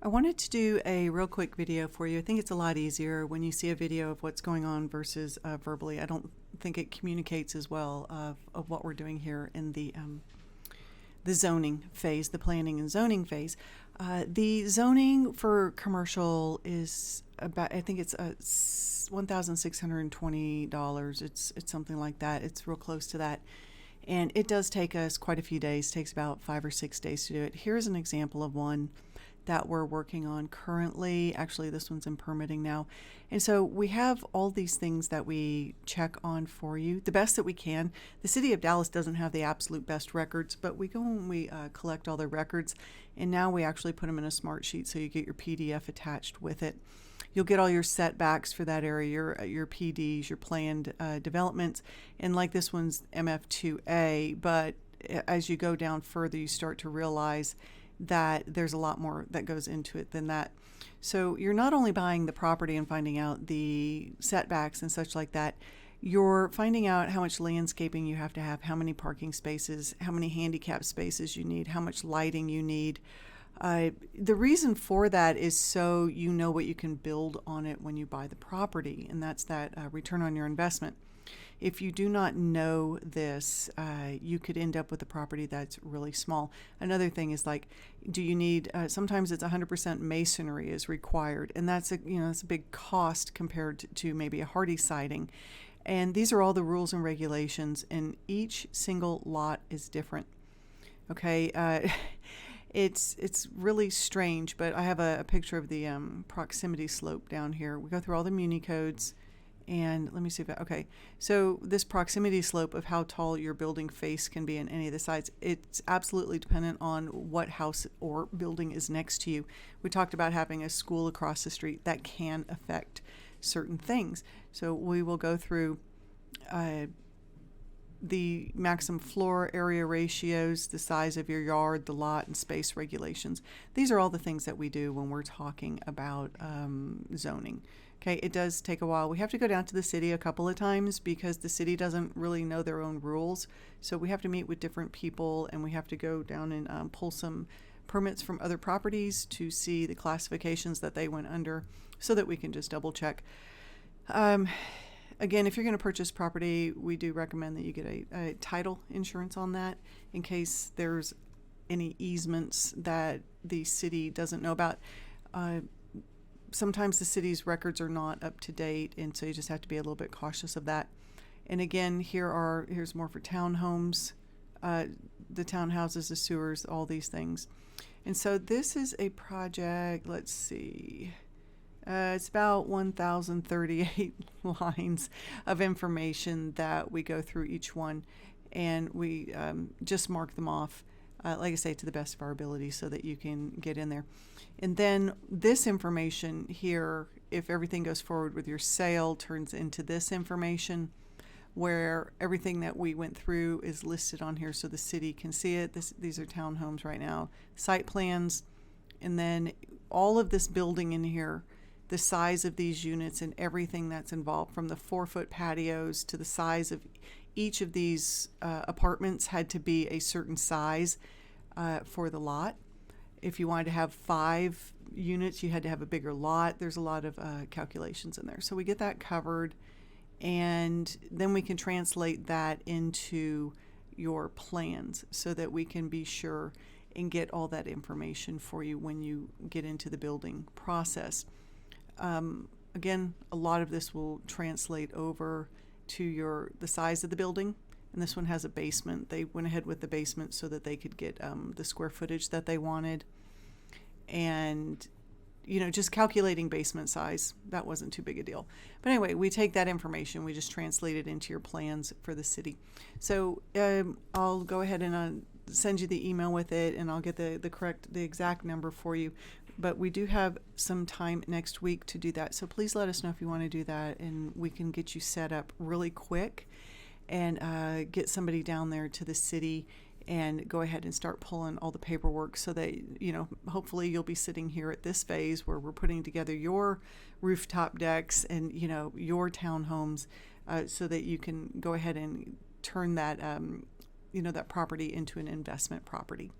I wanted to do a real quick video for you. I think it's a lot easier when you see a video of what's going on versus verbally. I don't think it communicates as well of what we're doing here in the zoning phase, the planning and zoning phase. The zoning for commercial is about, I think it's $1,620. It's something like that. It's real close to that. And it does take us quite a few days. It takes about 5 or 6 days to do it. Here's an example of one that we're working on currently. Actually, this one's in permitting now. And so we have all these things that we check on for you, the best that we can. The city of Dallas doesn't have the absolute best records, but we go and we collect all the records, and now we actually put them in a smart sheet so you get your PDF attached with it. You'll get all your setbacks for that area, your PDs, your planned developments, and like this one's MF2A, but as you go down further, you start to realize that there's a lot more that goes into it than that. So you're not only buying the property and finding out the setbacks and such like that, you're finding out how much landscaping you have to have, how many parking spaces, how many handicap spaces you need, how much lighting you need. The reason for that is so you know what you can build on it when you buy the property, and that's that return on your investment. If you do not know this, you could end up with a property that's really small. Another thing is, like, do you need, sometimes it's 100% masonry is required, and that's that's a big cost compared to maybe a hardy siding. And these are all the rules and regulations, and each single lot is different. Okay, it's really strange, but I have a picture of the proximity slope down here. We go through all the Muni codes. And let me see if okay. So this proximity slope of how tall your building face can be in any of the sites, it's absolutely dependent on what house or building is next to you. We talked about having a school across the street that can affect certain things. So we will go through the maximum floor area ratios, the size of your yard, the lot, and space regulations. These are all the things that we do when we're talking about zoning. Okay, it does take a while. We have to go down to the city a couple of times because the city doesn't really know their own rules. So we have to meet with different people, and we have to go down and pull some permits from other properties to see the classifications that they went under so that we can just double check. Again, if you're going to purchase property, we do recommend that you get a title insurance on that in case there's any easements that the city doesn't know about. Sometimes the city's records are not up to date, and so you just have to be a little bit cautious of that. And again, here's more for townhomes, the townhouses, the sewers, all these things. And so this is a project, let's see, it's about 1,038 lines of information that we go through each one, and we just mark them off, like I say, to the best of our ability so that you can get in there. And then this information here, if everything goes forward with your sale, turns into this information where everything that we went through is listed on here so the city can see it. These are townhomes right now, site plans, and then all of this building in here, the size of these units and everything that's involved, from the 4-foot patios to the size of each of these apartments had to be a certain size for the lot. If you wanted to have 5 units, you had to have a bigger lot. There's a lot of calculations in there. So we get that covered, and then we can translate that into your plans so that we can be sure and get all that information for you when you get into the building process. Again, a lot of this will translate over to the size of the building. And this one has a basement. They went ahead with the basement so that they could get the square footage that they wanted. And, just calculating basement size, that wasn't too big a deal. But anyway, we take that information, we just translate it into your plans for the city. So I'll go ahead and send you the email with it, and I'll get the exact number for you. But we do have some time next week to do that. So please let us know if you want to do that, and we can get you set up really quick and get somebody down there to the city and go ahead and start pulling all the paperwork so that, hopefully you'll be sitting here at this phase where we're putting together your rooftop decks and, your townhomes so that you can go ahead and turn that, that property into an investment property.